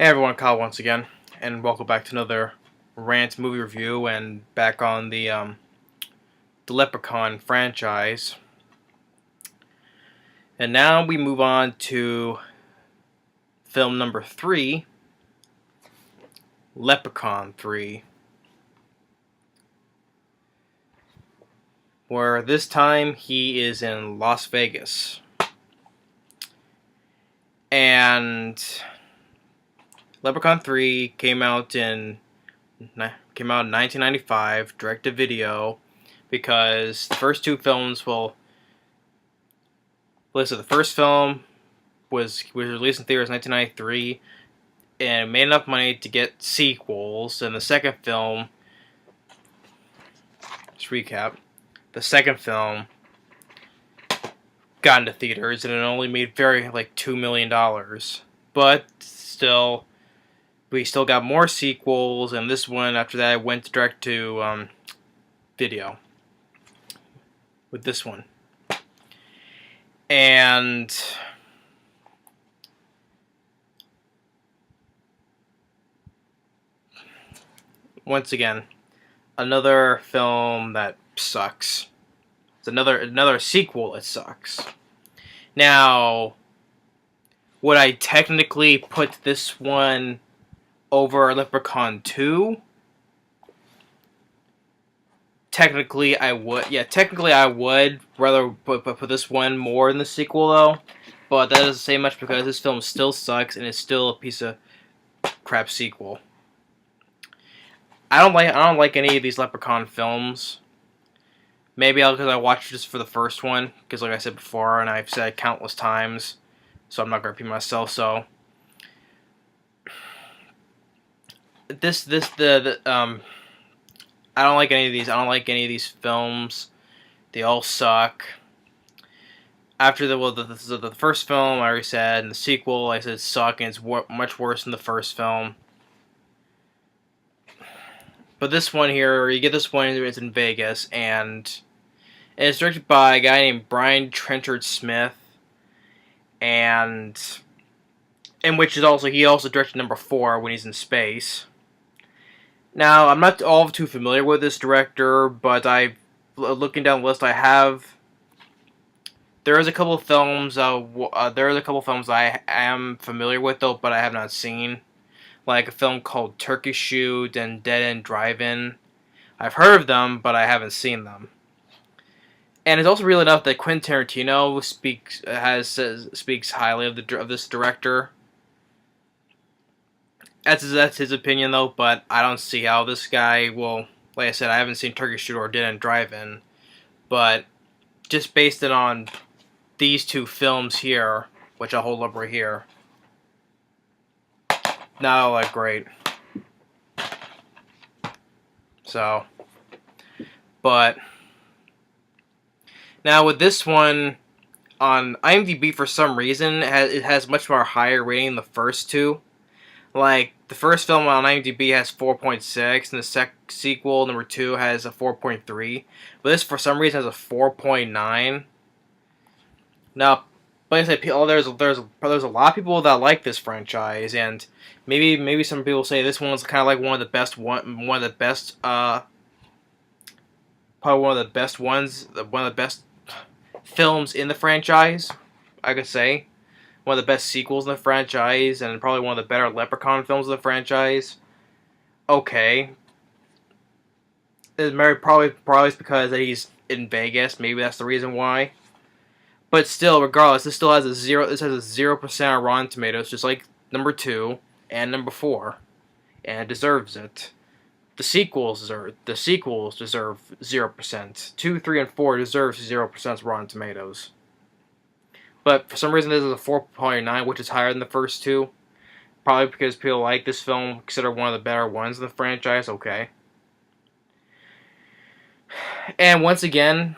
Hey everyone, Kyle once again, and welcome back to another Rant movie review, and back on the Leprechaun franchise. And now we move on to film number 3, Leprechaun 3, where this time he is in Las Vegas. And Leprechaun 3 came out in 1995, direct to video, because the first two films, the first film was released in theaters in 1993 and made enough money to get sequels, and the second film, let's recap, the second film got into theaters and it only made $2 million, but still, we still got more sequels, and this one after that went direct to video with this one. And once again, another film that sucks. It's another sequel that sucks. Now, would I technically put this one over Leprechaun 2? Technically, I would. Yeah, technically, I would rather put this one more in the sequel, though. But that doesn't say much because this film still sucks and it's still a piece of crap sequel. I don't like any of these Leprechaun films. Maybe because I watched just for the first one, because like I said before, and I've said it countless times, so I'm not gonna repeat myself. So I don't like any of these. I don't like any of these films. They all suck. After the first film, I already said, and the sequel, I said suck, and it's much worse than the first film. But this one here, you get this one, it's in Vegas, and it's directed by a guy named Brian Trenchard-Smith, and which is also, he also directed number 4 when he's in space. Now, I'm not all too familiar with this director, but looking down the list, there is a couple of films I am familiar with, though, but I have not seen. Like a film called Turkey Shoot and Dead End Drive-In. I've heard of them, but I haven't seen them. And it's also real enough that Quentin Tarantino speaks highly of this director. That's his opinion, though, but I don't see how this guy will. Like I said, I haven't seen Turkey Shoot or Dead End Drive-In, but just based it on these two films here, which I'll hold up right here, not all that great. So, but now with this one on IMDb, for some reason, it has much more higher rating than the first two. Like, the first film on IMDb has 4.6, and the sequel, number 2, has a 4.3. But this, for some reason, has a 4.9. Now, like I said, there's a lot of people that like this franchise, and maybe some people say this one's kind of like one of the best films in the franchise, I could say. One of the best sequels in the franchise, and probably one of the better Leprechaun films in the franchise. Okay. Probably it's because he's in Vegas. Maybe that's the reason why. But still, regardless, this still has a 0% on Rotten Tomatoes, just like number 2 and number 4, and it deserves it. The sequels deserve 0%. 2, 3, and 4 deserve 0% Rotten Tomatoes. But for some reason, this is a 4.9, which is higher than the first two. Probably because people like this film, consider one of the better ones in the franchise. Okay. And once again,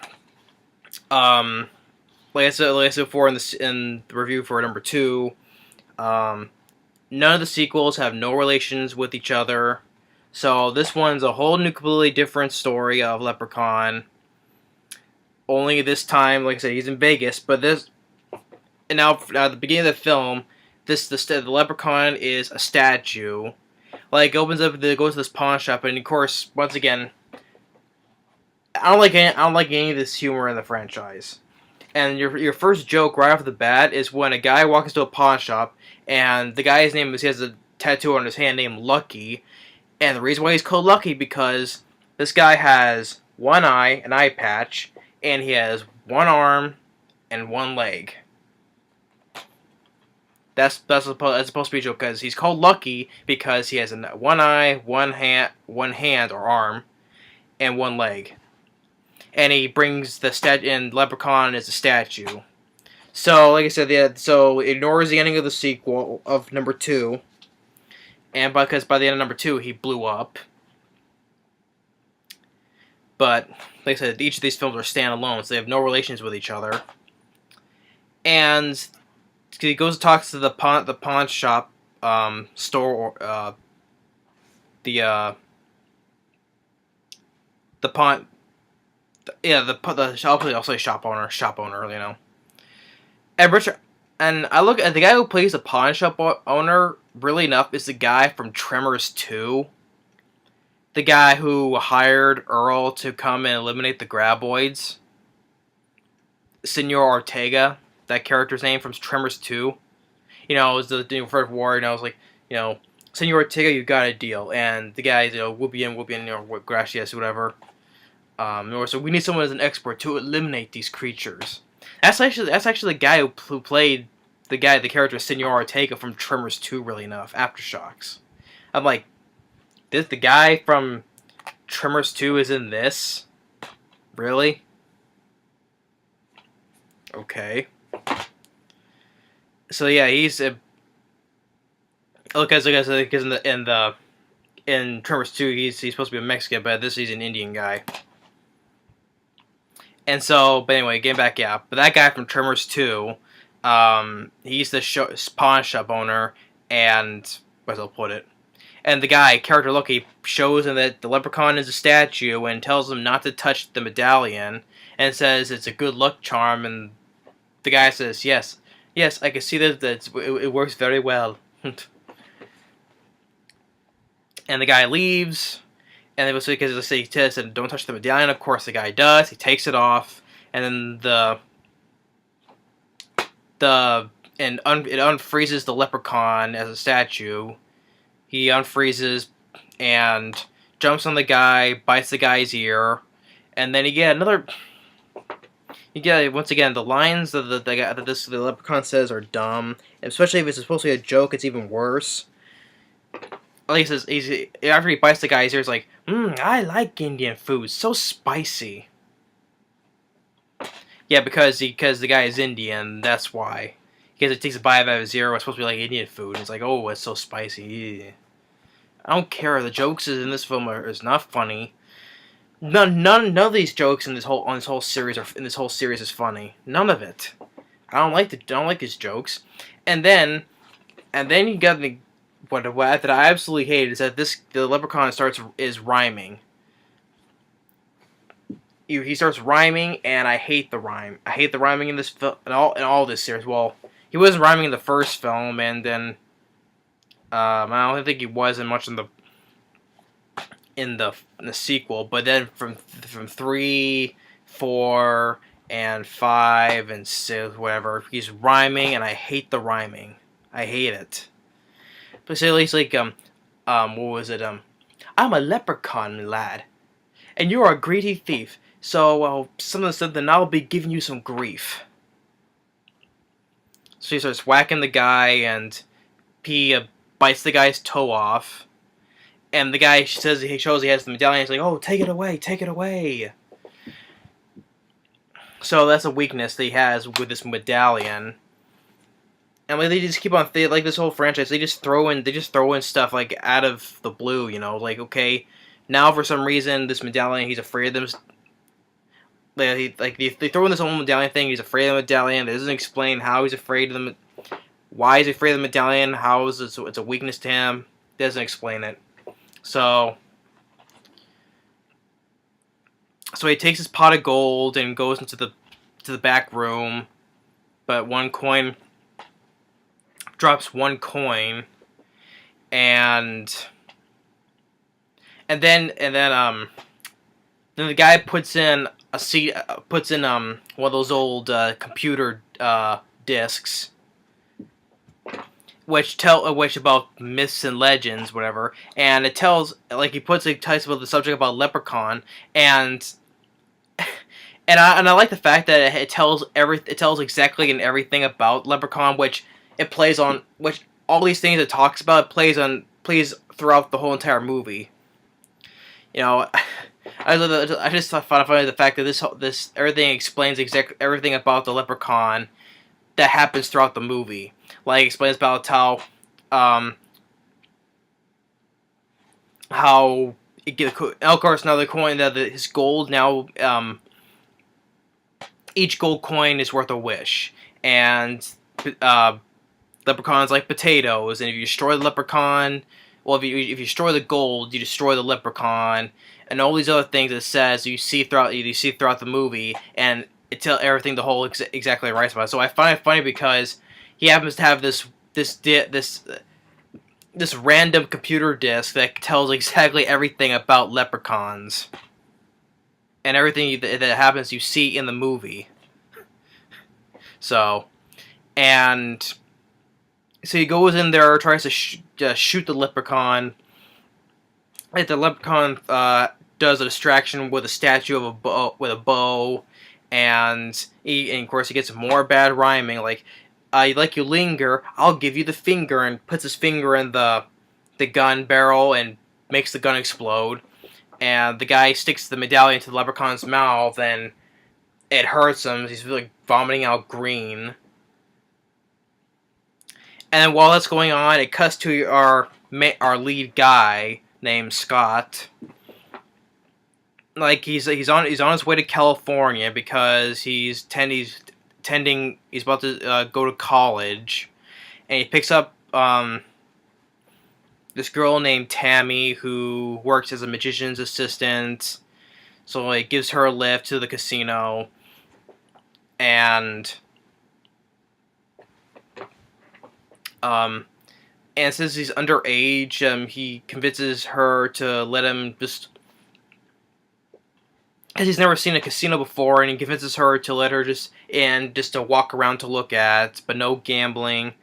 like I said before in the review for number 2, none of the sequels have no relations with each other. So this one's a whole new, completely different story of Leprechaun. Only this time, like I said, he's in Vegas, but this. And now, at the beginning of the film, the Leprechaun is a statue. Like, opens up, goes to this pawn shop, and of course, once again, I don't like any of this humor in the franchise. And your first joke right off the bat is when a guy walks into a pawn shop, and the guy's name is, he has a tattoo on his hand named Lucky, and the reason why he's called Lucky because this guy has one eye, an eye patch, and he has one arm and one leg. That's supposed to be a joke because he's called Lucky because he has one eye, one hand or arm, and one leg. And he brings the and Leprechaun is a statue. So, like I said, so ignores the ending of the sequel of number 2, and because by the end of number 2 he blew up. But like I said, each of these films are standalone, so they have no relations with each other. And he goes and talks to the pawn shop store, the pawn. Yeah, I'll say shop owner, you know. And I look at the guy who plays the pawn shop owner. Really enough, is the guy from Tremors 2. The guy who hired Earl to come and eliminate the graboids. Senor Ortega, that character's name from Tremors 2. You know, it was the first war, and I was like, you know, Senor Ortega, you got a deal. And the guys, you know, whoopie in, you know, gracias, whatever. So we need someone as an expert to eliminate these creatures. That's actually the guy who played the character Senor Ortega from Tremors 2. Really enough, Aftershocks. I'm like, the guy from Tremors 2 is in this? Really? Okay. So yeah, he's because in Tremors 2 he's supposed to be a Mexican, but this he's an Indian guy. And so, but anyway, getting back, yeah. But that guy from Tremors 2, he's the pawn shop owner, and as I'll put it, and the guy, character Lucky, shows him that the Leprechaun is a statue and tells him not to touch the medallion, and says it's a good luck charm, and the guy says, yes, I can see that it works very well. And the guy leaves. And it was because he said, don't touch the medallion. Of course, the guy does. He takes it off, and then it unfreezes the Leprechaun as a statue. He unfreezes and jumps on the guy, bites the guy's ear, and then once again the lines that the Leprechaun says are dumb, especially if it's supposed to be a joke. It's even worse. Like he says, after he bites the guy's ear, he's like, I like Indian food, so spicy. Yeah, because the guy is Indian, that's why. Because it takes a bite out of his ear, it's supposed to be like Indian food. It's like, oh, it's so spicy. I don't care. The jokes in this film is not funny. None of these jokes in this whole series is funny. None of it. I don't like his jokes. And then you got the. What that I absolutely hate is that the Leprechaun is rhyming. He starts rhyming, and I hate the rhyme. I hate the rhyming in this film, in all this series. Well, he wasn't rhyming in the first film, and then I don't think he wasn't much in the sequel. But then from 3, 4, and 5, and 6, whatever, he's rhyming, and I hate the rhyming. I hate it. But say he's like, what was it? I'm a leprechaun, lad, and you're a greedy thief. So, something, I'll be giving you some grief. So he starts whacking the guy, and he bites the guy's toe off. And the guy shows he has the medallion. He's like, "Oh, take it away, take it away." So that's a weakness that he has with this medallion. And like, they just keep on like this whole franchise. They just throw in stuff like out of the blue, you know. Like, okay, now for some reason this medallion, he's afraid of them. They throw in this whole medallion thing. He's afraid of the medallion. It doesn't explain how he's afraid of them. Why he's afraid of the medallion? How is it? It's a weakness to him. It doesn't explain it. So he takes his pot of gold and goes into the back room, but one coin drops one coin, and then the guy puts in one of those old computer discs, which about myths and legends, whatever, and it tells, like, he puts a types about the subject about Leprechaun, and I like the fact that it tells exactly and everything about Leprechaun, which all these things it talks about plays throughout the whole entire movie. You know, I just found it funny the fact that this everything explains everything about the Leprechaun that happens throughout the movie. Like, it explains about how of course, now the coin that his gold now each gold coin is worth a wish, and leprechauns like potatoes, and if you destroy the leprechaun, well, if you destroy the gold, you destroy the leprechaun, and all these other things it says you see throughout the movie, and it tells everything the whole exactly writes about it. So I find it funny because he happens to have this random computer disk that tells exactly everything about leprechauns, and everything that happens you see in the movie. So he goes in there, tries to shoot the leprechaun. And the leprechaun does a distraction with a statue of a bow, and of course he gets more bad rhyming, like, you linger, I'll give you the finger, and puts his finger in the gun barrel and makes the gun explode. And the guy sticks the medallion to the leprechaun's mouth, and it hurts him. He's like vomiting out green. And while that's going on, it cuts to our lead guy named Scott. Like, he's on his way to California because he's about to go to college, and he picks up this girl named Tammy who works as a magician's assistant. So he gives her a lift to the casino, and since he's underage, he convinces her to let him just, because he's never seen a casino before, and he convinces her to let her just to walk around to look at, but no gambling.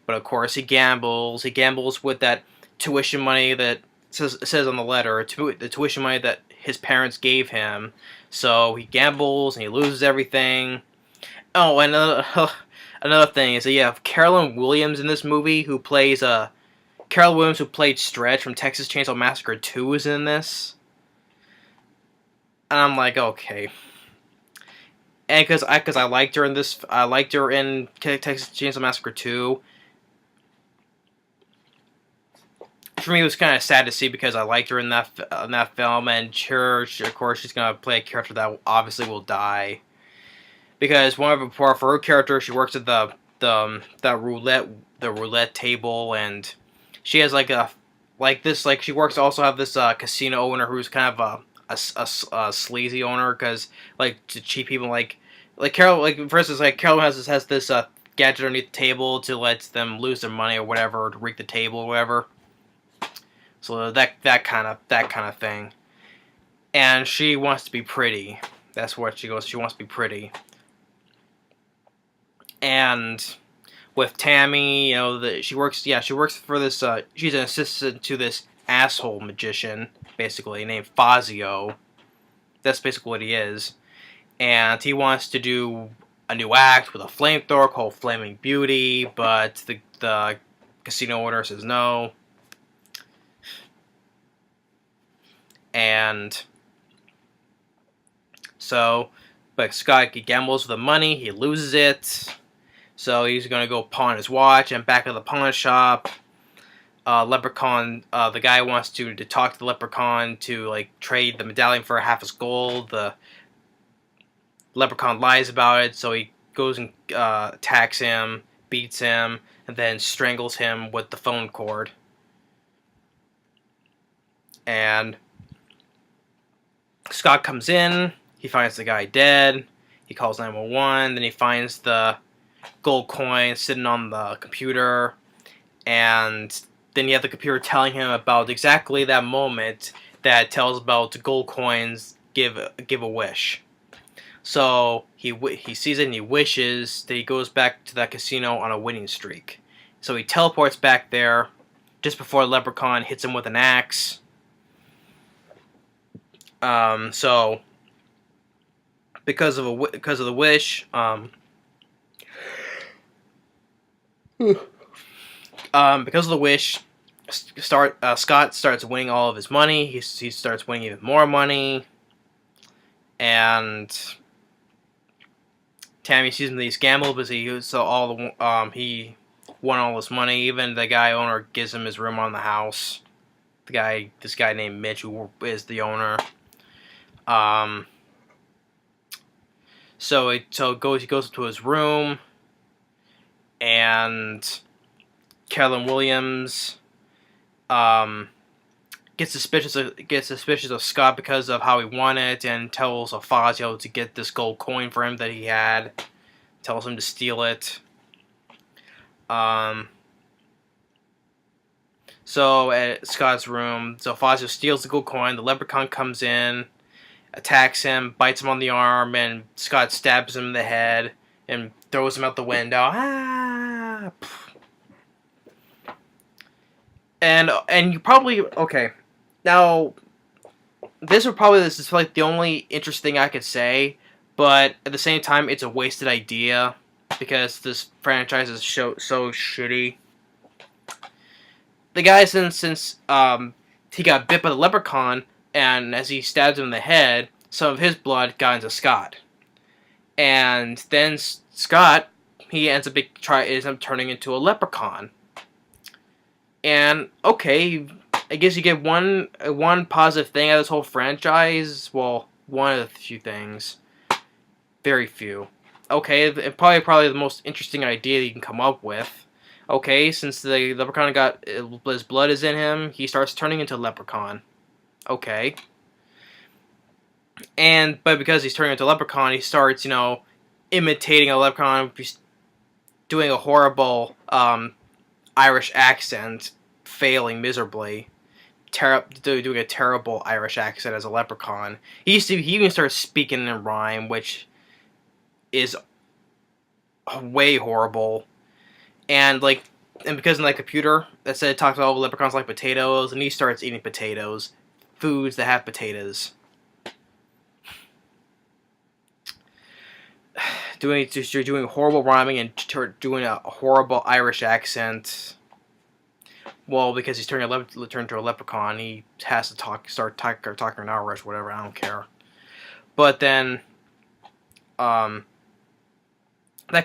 But of course he gambles. He gambles with that tuition money that says on the letter, the tuition money that his parents gave him. So he gambles and he loses everything. Oh, and another thing is that you have Caroline Williams in this movie, who plays Caroline Williams, who played Stretch from Texas Chainsaw Massacre 2, is in this. And I'm like, okay. And because I liked her in this, I liked her in Texas Chainsaw Massacre 2. For me, it was kind of sad to see because I liked her in that film, and of course, she's gonna play a character that obviously will die. Because for her character, she works at the roulette table, and she has she works also have this casino owner who's kind of a sleazy owner, because to cheat people, like Carol, for instance, Carol has this gadget underneath the table to let them lose their money or whatever, to rig the table or whatever. So that kind of thing. And she wants to be pretty. That's what she goes. She wants to be pretty. And with Tammy, she works for this. She's an assistant to this asshole magician, basically, named Fazio. That's basically what he is. And he wants to do a new act with a flamethrower called Flaming Beauty, but the casino owner says no. And so, but Scott, he gambles with the money, he loses it, so he's gonna go pawn his watch, and back at the pawn shop, Leprechaun, the guy wants to talk to the Leprechaun to trade the medallion for half his gold. The Leprechaun lies about it, so he goes and attacks him, beats him, and then strangles him with the phone cord. And Scott comes in, he finds the guy dead, he calls 911, then he finds the gold coin sitting on the computer, and then you have the computer telling him about exactly that moment that tells about gold coins give a wish. So he sees it and he wishes that he goes back to that casino on a winning streak. So he teleports back there just before the Leprechaun hits him with an axe. So because of the wish, because of the wish, Scott starts winning all of his money. He starts winning even more money, and Tammy sees him these gamble because he won all his money. Even the guy owner gives him his room on the house. This guy named Mitch, who is the owner. So he goes to his room, and Caroline Williams gets suspicious of Scott because of how he won it, and tells Fazio to get this gold coin for him that he had. Tells him to steal it. So at Scott's room, Fazio steals the gold coin. The Leprechaun comes in, attacks him, bites him on the arm, and Scott stabs him in the head and throws him out the window. Ah! And you probably, okay, now this is like the only interesting thing I could say, but at the same time it's a wasted idea because this franchise is so shitty. The guy, since he got bit by the Leprechaun, and as he stabs him in the head, some of his blood got into Scott, and then Scott, he ends up turning into a leprechaun. And okay, I guess you get one positive thing out of this whole franchise. Well, one of the few things, very few. Okay, probably the most interesting idea that you can come up with. Okay, since the Leprechaun his blood is in him, he starts turning into a leprechaun. Okay. But because he's turning into a leprechaun, he starts, imitating a leprechaun, doing a horrible Irish accent, failing miserably, doing a terrible Irish accent as a leprechaun. He even starts speaking in rhyme, which is way horrible. And because in that computer that said it talks about leprechauns like potatoes, and he starts eating potatoes, foods that have potatoes. Doing horrible rhyming and doing a horrible Irish accent. Well, because he's turned to a leprechaun, he has to start talking in Irish, whatever. I don't care. But then, that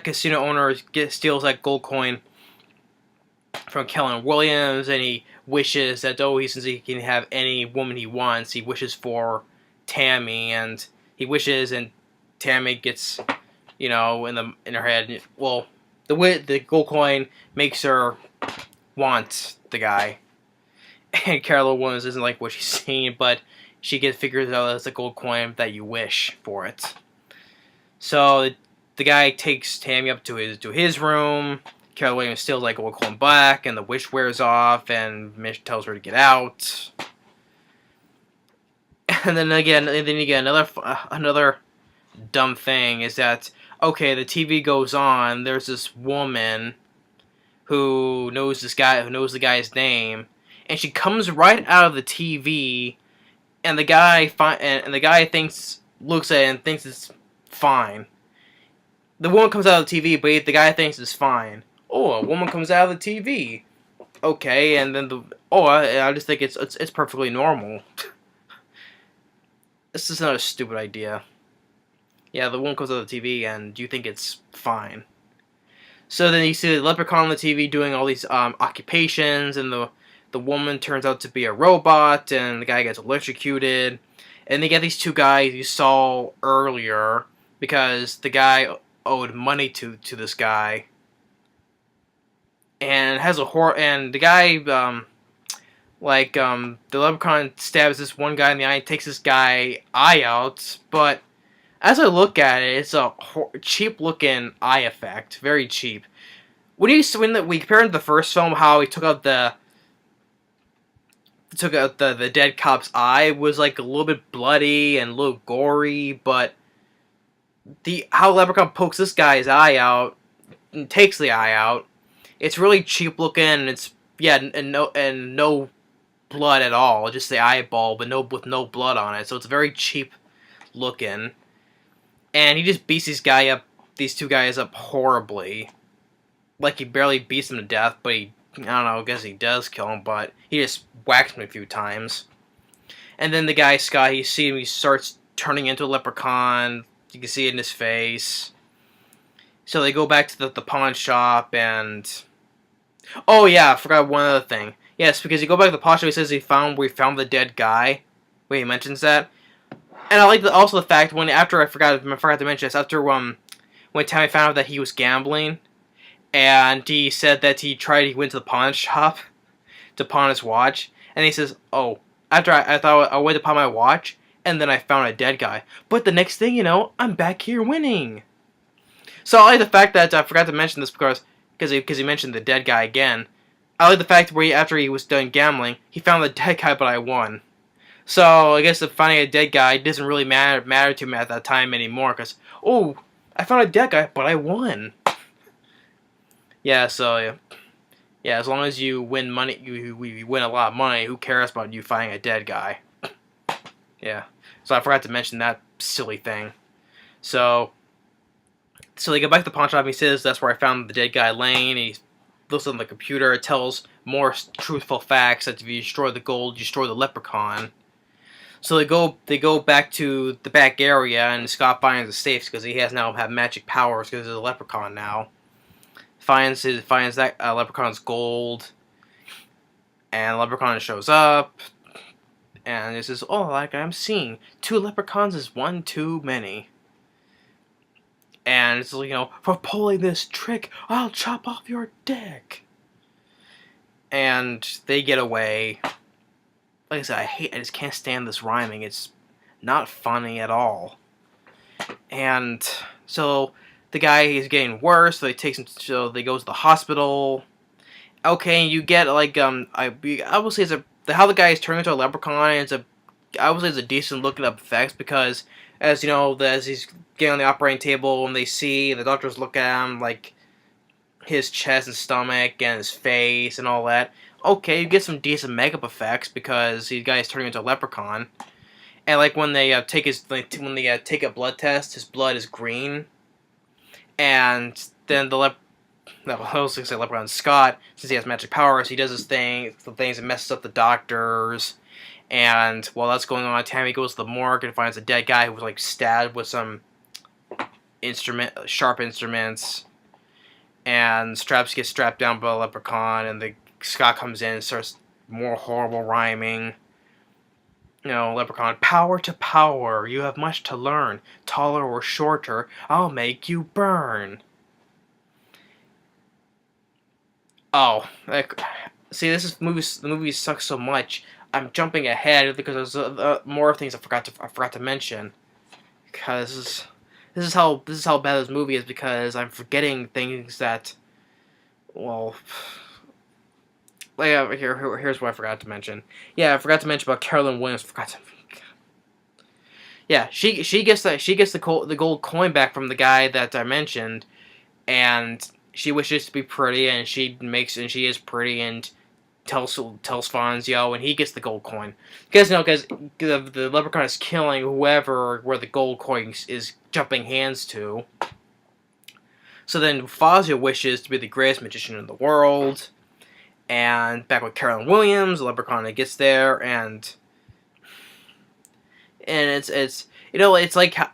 casino owner steals that gold coin from Caroline Williams, and he wishes that since he can have any woman he wants, he wishes for Tammy, and Tammy gets, in her head. Well, the gold coin makes her want the guy, and Caroline Williams isn't like what she's saying, but she figures out it's a gold coin that you wish for it. So the guy takes Tammy up to his room. Caroline Williams steals like gold coin back, and the wish wears off, and Mitch tells her to get out. And then you get another dumb thing is that, okay, the TV goes on. There's this woman who knows the guy's name, and she comes right out of the TV, and the guy looks at it and thinks it's fine. The woman comes out of the TV, but the guy thinks it's fine. Oh, a woman comes out of the TV. Okay, and then I just think it's perfectly normal. This is not a stupid idea. Yeah, the woman comes out of the TV, and you think it's fine. So then you see the leprechaun on the TV doing all these occupations, and the woman turns out to be a robot, and the guy gets electrocuted. And they get these two guys you saw earlier, because the guy owed money to this guy. And the guy, the leprechaun stabs this one guy in the eye, takes this guy eye out, but as I look at it, it's a cheap-looking eye effect, very cheap. when we compare it to the first film, how he took out the dead cop's eye was like a little bit bloody and a little gory, but the how Leprechaun pokes this guy's eye out and takes the eye out, it's really cheap looking. And it's and no blood at all, just the eyeball, but with no blood on it. So it's very cheap looking, and he just beats these two guys up horribly. Like he barely beats them to death, but I don't know, I guess he does kill him, but he just whacks him a few times. And then the guy Scott, he starts turning into a leprechaun. You can see it in his face. So they go back to the pawn shop, and oh yeah, I forgot one other thing. Yes, because you go back to the pawn shop, he says we found the dead guy. Wait, he mentions that. And I like also the fact I forgot to mention this, after when Tammy found out that he was gambling, and he said that he went to the pawn shop to pawn his watch, and he says, oh, after I thought I went to pawn my watch, and then I found a dead guy. But the next thing you know, I'm back here winning. So I like the fact that I forgot to mention this because he mentioned the dead guy again. I like the fact where after he was done gambling, he found the dead guy, but I won. So I guess that finding a dead guy doesn't really matter to me at that time anymore, because, oh, I found a dead guy, but I won. Yeah, so yeah, as long as you win money, you win a lot of money. Who cares about you finding a dead guy? Yeah. So I forgot to mention that silly thing. So they go back to the pawn shop. He says that's where I found the dead guy laying. He looks on the computer. It tells more truthful facts that if you destroy the gold, you destroy the leprechaun. So they go back to the back area, and Scott finds the safes because he now have magic powers because he's a leprechaun now. Finds that leprechaun's gold, and Leprechaun shows up, and it says, "Oh, like I'm seeing, 2 leprechauns is one too many." And it's for pulling this trick, I'll chop off your dick. And they get away. Like I said, I just can't stand this rhyming. It's not funny at all. And so the guy is getting worse. So they go to the hospital. Okay, you get like I would say how the guy is turning into a leprechaun. I would say it's a decent looking up effects because as he's getting on the operating table and the doctors look at him like his chest and stomach and his face and all that. Okay, you get some decent makeup effects because the guy is turning into a leprechaun. And like when they take a blood test, his blood is green. And then I was going to say Leprechaun Scott, since he has magic powers, he does things that messes up the doctors. And while that's going on, Tammy goes to the morgue and finds a dead guy who was like stabbed with some sharp instruments. And gets strapped down by the leprechaun, and Scott comes in and starts more horrible rhyming. Leprechaun, power to power, you have much to learn. Taller or shorter, I'll make you burn. Oh, see, the movie sucks so much. I'm jumping ahead because there's more things I forgot to mention. Because this is how bad this movie is, because I'm forgetting things that, well, here's what I forgot to mention. Yeah, I forgot to mention about Caroline Williams. Yeah, she gets the gold coin back from the guy that I mentioned, and she wishes to be pretty, and she is pretty, and tells Fonzio, and he gets the gold coin because the leprechaun is killing where the gold coin is jumping hands to. So then Fazio wishes to be the greatest magician in the world. And back with Caroline Williams, the leprechaun gets there, and it's like how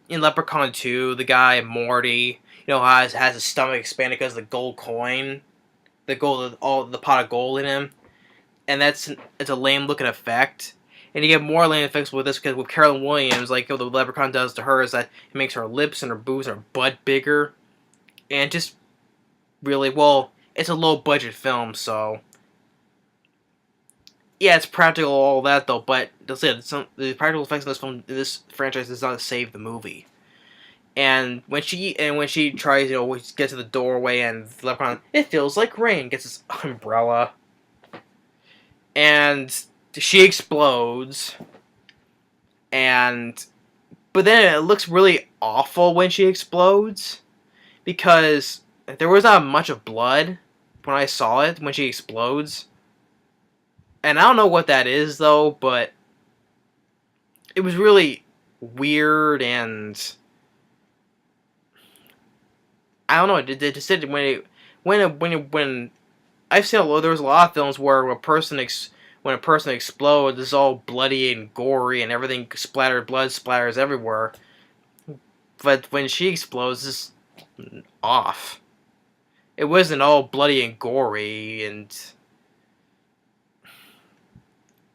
in Leprechaun 2 the guy Morty has his stomach expanded because of the gold coin, the pot of gold in him, and it's a lame looking effect. And you get more lame effects with this because with Caroline Williams, like what the leprechaun does to her is that it makes her lips and her boobs and her butt bigger, and just really it's a low budget film, so yeah, it's practical all that though. But the practical effects of this franchise does not save the movie. And when she tries, get to the doorway, and the Leprechaun, it feels like rain, gets his umbrella, and she explodes. But then it looks really awful when she explodes, because there was not much of blood when I saw it when she explodes. And I don't know what that is though, but it was really weird, and I don't know. It just did when I've seen there was a lot of films where when a person explodes, it's all bloody and gory and everything blood splatters everywhere. But when she explodes, it's off. It wasn't all bloody and gory, and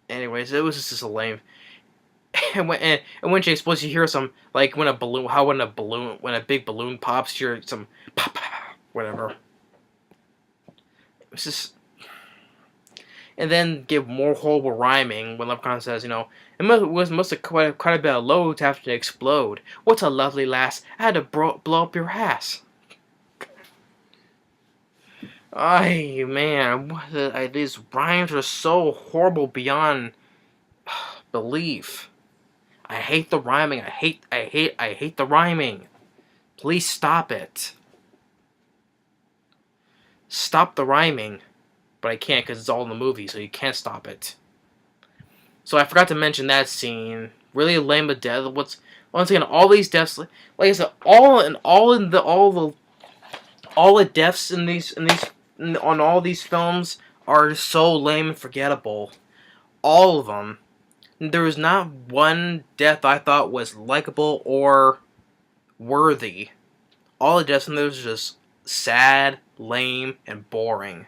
anyways, it was just a lame. And when she explodes, you hear some, like when a big balloon pops, you hear some pop, whatever. It's just, and then give more horrible rhyming when Leprechaun says, it must have quite a bit of load to have to explode. What's a lovely lass? I had to blow up your ass. Ay, man, these rhymes are so horrible beyond belief. I hate the rhyming. I hate the rhyming. Please stop it. Stop the rhyming. But I can't because it's all in the movie, so you can't stop it. So I forgot to mention that scene. Really lame of death. Once again, all these deaths, like I said, all the deaths on all these films are so lame and forgettable. All of them. There was not one death I thought was likable or worthy. All the deaths in those were just sad, lame, and boring.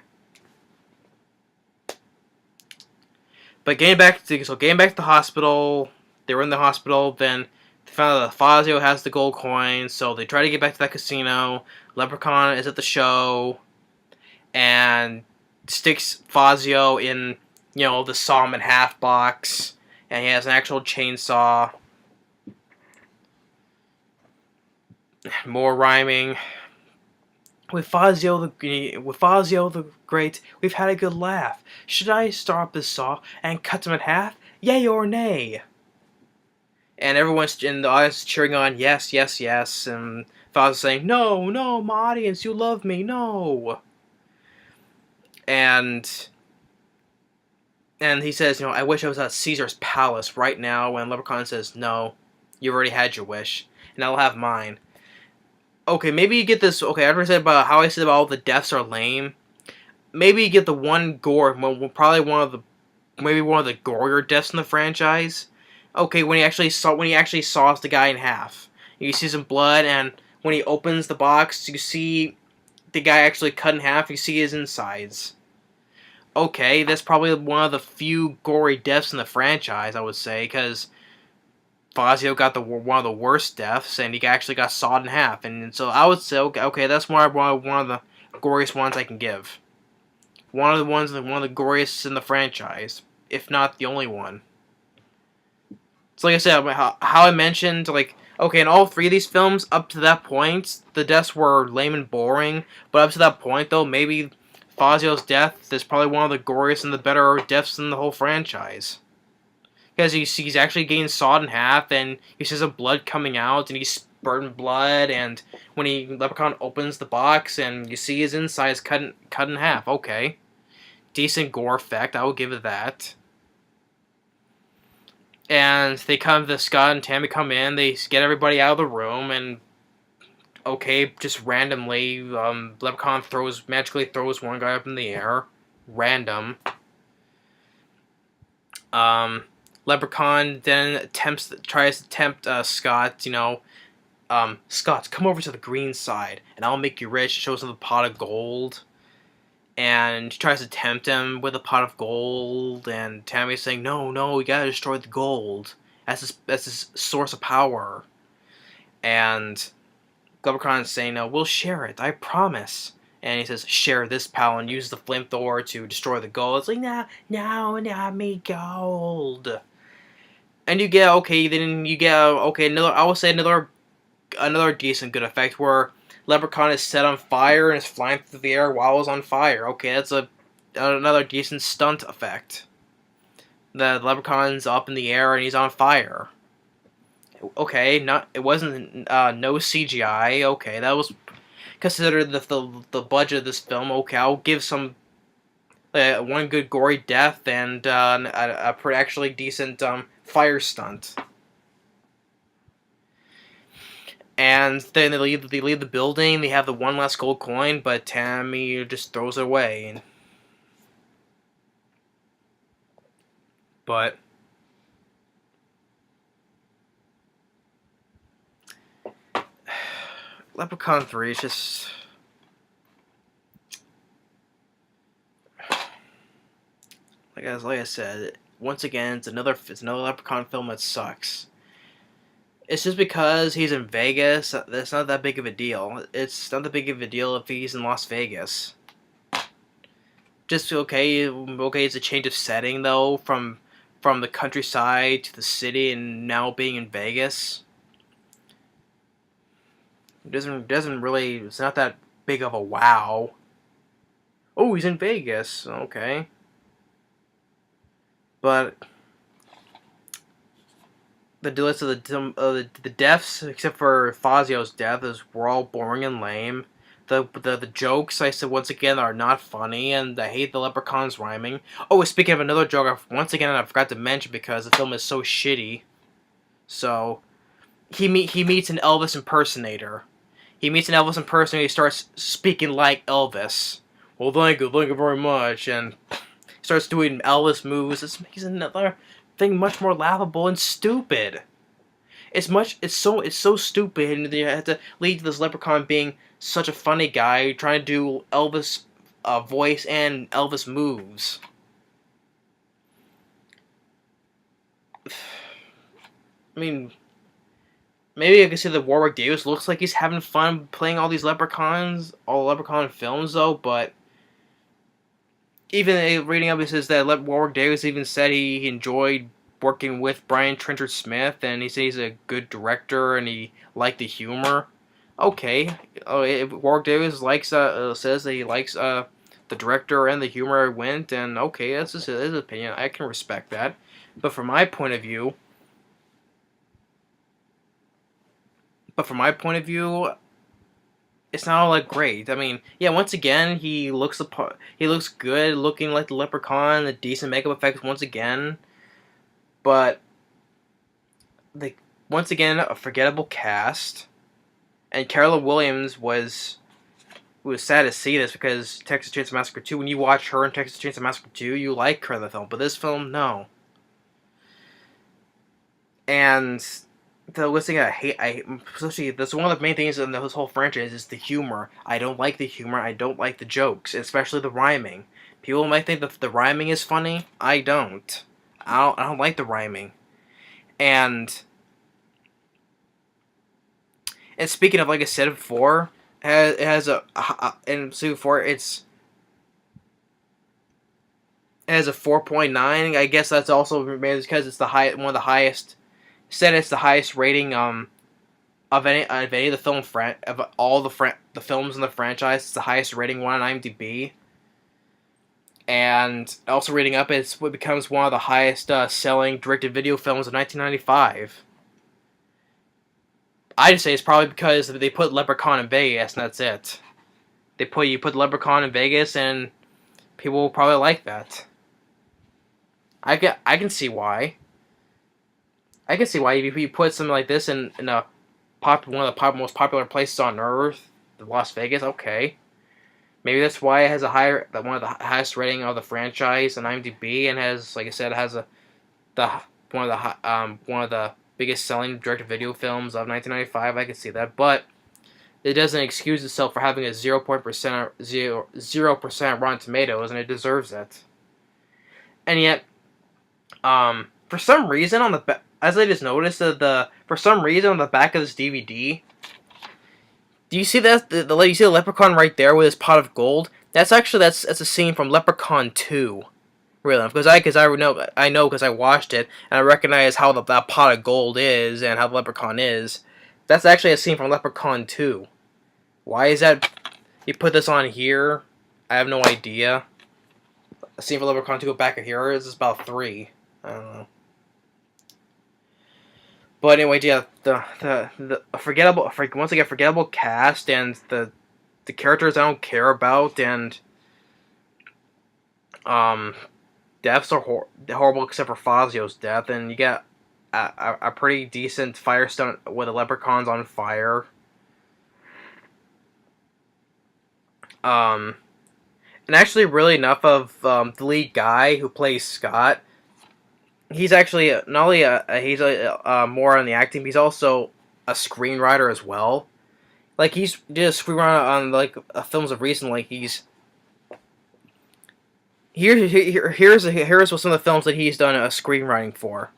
But getting back to the hospital, they were in the hospital. Then they found out that Fazio has the gold coin, so they try to get back to that casino. Leprechaun is at the show, and sticks Fazio in, the saw him in half box. And he has an actual chainsaw. More rhyming. With Fazio the Great, we've had a good laugh. Should I start up this saw and cut him in half? Yay or nay? And everyone's in the audience cheering on, yes, yes, yes. And Fazio saying, no, no, my audience, you love me, no. And he says, I wish I was at Caesar's palace right now. And Leprechaun says, no, you've already had your wish, and I'll have mine. Okay, maybe you get this. Okay, after I said about how I said about all the deaths are lame, maybe you get the one gore, probably one of the gorier deaths in the franchise. Okay, when he actually saws the guy in half, you see some blood, and when he opens the box, you see the guy actually cut in half. You see his insides. Okay, that's probably one of the few gory deaths in the franchise, I would say, because Fazio got one of the worst deaths, and he actually got sawed in half. And so I would say, okay, that's one of the goriest ones I can give. One of the goriest in the franchise, if not the only one. So like I said, how I mentioned, okay, in all three of these films, up to that point, the deaths were lame and boring. But up to that point, though, maybe Fazio's death is probably one of the goriest and the better deaths in the whole franchise. Because he's actually getting sawed in half, and he sees some blood coming out, and he's spurting blood, and when Leprechaun opens the box, and you see his insides cut in half. Okay. Decent gore effect, I will give it that. And Scott and Tammy come in, they get everybody out of the room, and okay, just randomly, Leprechaun magically throws one guy up in the air. Random. Leprechaun then tries to tempt Scott, Scott, come over to the green side, and I'll make you rich. Shows him the pot of gold, and he tries to tempt him with a pot of gold, and Tammy's saying, no, you gotta destroy the gold. That's his source of power. And Leprechaun's saying, no, we'll share it, I promise. And he says, share this, pal, and use the flamethrower to destroy the gold. It's like, no, not me gold. And you get, okay, another, I will say another another decent good effect where Leprechaun is set on fire and is flying through the air while it's on fire. Okay, that's another decent stunt effect. The Leprechaun's up in the air and he's on fire. Okay, it wasn't no CGI. Okay, that was considered the budget of this film. Okay, I'll give some one good gory death and a pretty actually decent fire stunt. And then they leave the building. They have the one last gold coin, but Tammy just throws it away. But Leprechaun 3 is just like I said. Once again, it's another Leprechaun film that sucks. It's just because he's in Vegas. That's not that big of a deal. It's not that big of a deal if he's in Las Vegas. Just okay. It's a change of setting though, from the countryside to the city, and now being in Vegas. It doesn't really. It's not that big of a wow. Oh, he's in Vegas. Okay, but the list of the deaths, except for Fazio's death, were all boring and lame. The jokes, I said once again, are not funny, and I hate the Leprechaun's rhyming. Oh, speaking of another joke, once again I forgot to mention because the film is so shitty. So he meets an Elvis impersonator. He starts speaking like Elvis. Well, thank you very much, and starts doing Elvis moves. This makes another thing much more laughable and stupid. It's so stupid, and you have to lead to this Leprechaun being such a funny guy trying to do Elvis voice and Elvis moves. I mean, maybe I could say that Warwick Davis looks like he's having fun playing all these Leprechauns, all Leprechaun films though, but even reading up, it says that Warwick Davis even said he enjoyed working with Brian Trenchard-Smith, and he said he's a good director and he liked the humor. Okay, Warwick Davis says that he likes the director and the humor went, and okay, that's just his opinion. I can respect that, but from my point of view, it's not all that great. I mean, yeah, once again, he looks good, looking like the Leprechaun, the decent makeup effects once again. But once again, a forgettable cast. And Caroline Williams was sad to see this because Texas Chainsaw Massacre 2, when you watch her in Texas Chainsaw Massacre 2, you like her in the film. But this film, no. And the listing I hate, especially, that's one of the main things in this whole franchise is the humor. I don't like the humor. I don't like the jokes, especially the rhyming. People might think that the rhyming is funny. I don't. I don't like the rhyming. And speaking of, like I said before, it has a 4.9. I guess that's also because it's one of the highest. Said it's the highest rating of any of the film of all the films in the franchise. It's the highest rating one on IMDb. And also rating up, it becomes one of the highest selling direct-to-video films of 1995. I just say it's probably because they put Leprechaun in Vegas, and that's it. You put Leprechaun in Vegas, and people will probably like that. I can see why. I can see why if you put something like this in one of the most popular places on Earth, Las Vegas. Okay. Maybe that's why it has one of the highest rating of the franchise on IMDb, and has, like I said, one of the biggest selling direct-to-video films of 1995. I can see that, but it doesn't excuse itself for having a 0% Rotten Tomatoes, and it deserves it. And yet, for some reason as I just noticed, for some reason on the back of this DVD. Do you see that? You see the Leprechaun right there with his pot of gold? That's a scene from Leprechaun 2. Really, because I know because I watched it and I recognize how that pot of gold is and how the Leprechaun is. That's actually a scene from Leprechaun 2. Why is that? You put this on here? I have no idea. A scene from Leprechaun 2 back here is about 3. I don't know. But anyway, yeah, the forgettable, once again, forgettable cast and the characters I don't care about, and deaths are horrible except for Fazio's death, and you get a pretty decent fire stunt with the leprechauns on fire. And actually, really enough of the lead guy who plays Scott. He's actually not only he's more on the acting, but he's also a screenwriter as well. Like he's did a screenwriter on like films of recent. Like here's what some of the films that he's done screenwriting for.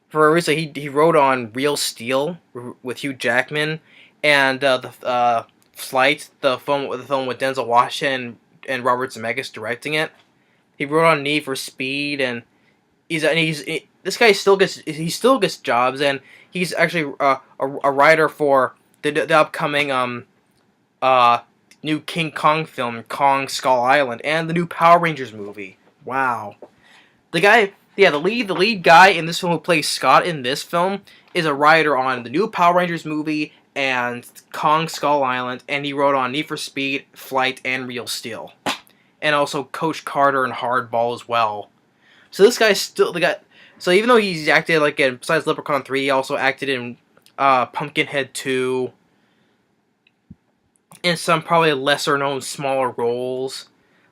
For a reason, he wrote on Real Steel with Hugh Jackman, and the Flight, the film with Denzel Washington and Robert Zemeckis directing it. He wrote on Need for Speed, and this guy still gets jobs, and he's actually a writer for the upcoming new King Kong film, Kong Skull Island, and the new Power Rangers movie. Wow, the lead guy in this film who plays Scott in this film is a writer on the new Power Rangers movie and Kong Skull Island, and he wrote on Need for Speed, Flight, and Real Steel, and also Coach Carter and Hardball as well. So this guy's still the guy. So even though he's acted like besides Leprechaun 3, he also acted in Pumpkinhead 2, in some probably lesser known smaller roles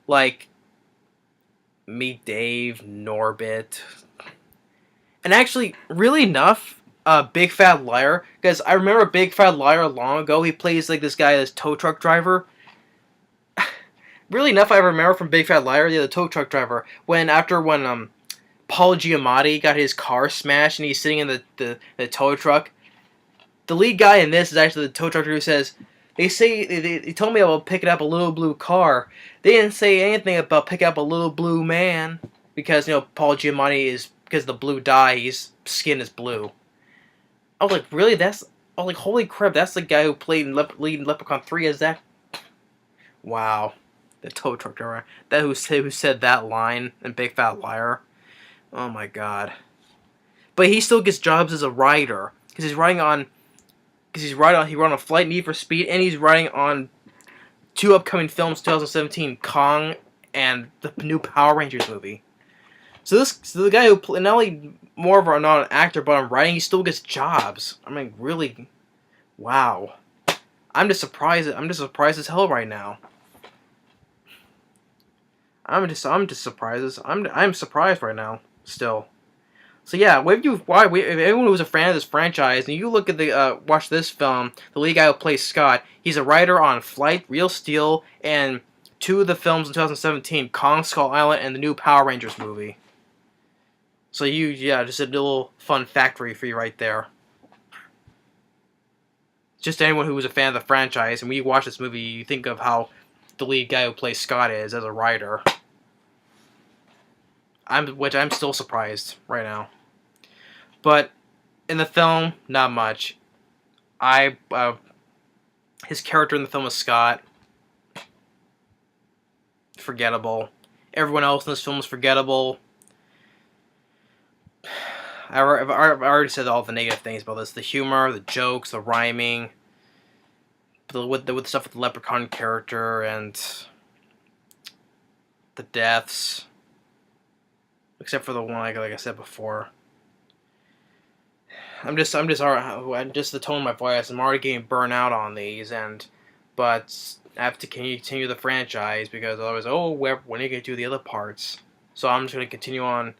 like Meet Dave, Norbit, and actually, really enough, Big Fat Liar, because I remember Big Fat Liar long ago. He plays like this guy, this tow truck driver. Really enough, I remember from Big Fat Liar, the tow truck driver, when Paul Giamatti got his car smashed and he's sitting in the tow truck. The lead guy in this is actually the tow truck driver who says, they told me about picking up a little blue car. They didn't say anything about picking up a little blue man, because Paul Giamatti is, because of the blue dye, his skin is blue. I was like, really? I was like, holy crap! That's the guy who played lead in Leprechaun 3. Is that? Wow, the tow truck driver. That who said that line in Big Fat Liar. Oh my god! But he still gets jobs as a writer because he wrote on Flight, Need for Speed, and he's writing on 2 upcoming films, 2017, Kong and the new Power Rangers movie. So the guy who not only more of not an actor, but on writing, he still gets jobs. I mean, really, wow. I'm just surprised as hell right now. I'm surprised right now still. So yeah, if anyone who's a fan of this franchise, and you look at watch this film, the lead guy who plays Scott, he's a writer on Flight, Real Steel, and 2 of the films in 2017, Kong Skull Island and the new Power Rangers movie. So just a little fun factory for you right there. Just anyone who was a fan of the franchise, and when you watch this movie, you think of how the lead guy who plays Scott is as a writer. Which I'm still surprised right now. But in the film, not much. His character in the film is Scott. Forgettable. Everyone else in this film is forgettable. I've already said all the negative things about this. The humor, the jokes, the rhyming, with the stuff with the Leprechaun character, and the deaths. Except for the one, like I said before. Just the tone of my voice. I'm already getting burnt out on these, but I have to continue the franchise because otherwise, when are you gonna do the other parts? So I'm just gonna continue on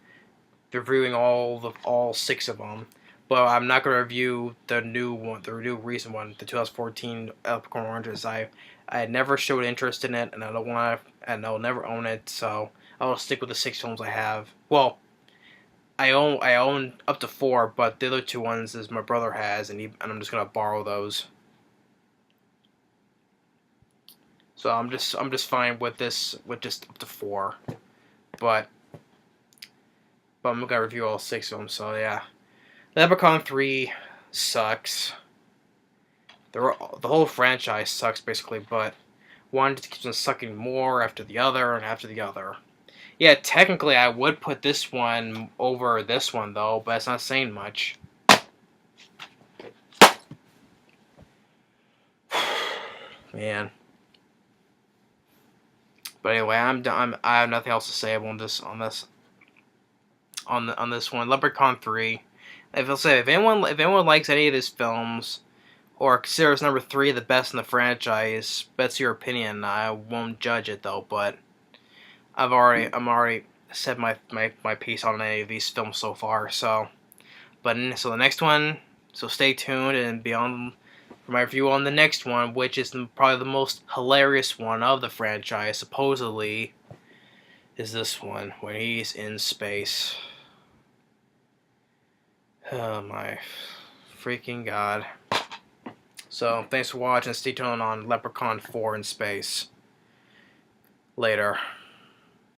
reviewing all 6 of them, but I'm not gonna review the new recent one, the 2014 Leprechaun Oranges. I had never showed interest in it, and I'll never own it. So I'll stick with the 6 films I have. Well, I own up to 4, but the other 2 ones is my brother has, and I'm just gonna borrow those. So I'm just fine with this, with just up to 4, but I'm gonna review all 6 of them. So yeah, Leprechaun 3 sucks. the whole franchise sucks basically, but one just keeps on sucking more after the other and after the other. Yeah, technically I would put this one over this one though, but it's not saying much. Man. But anyway, I'm done. I have nothing else to say on this one. Leprechaun 3. If anyone likes any of these films or considers number 3 the best in the franchise, that's your opinion. I won't judge it though, but I'm already said my piece on any of these films so far. So the next one. So stay tuned and be on for my review on the next one, which is probably the most hilarious one of the franchise. Supposedly, is this one when he's in space. Oh my freaking god. So, thanks for watching. Stay tuned on Leprechaun 4 in space. Later.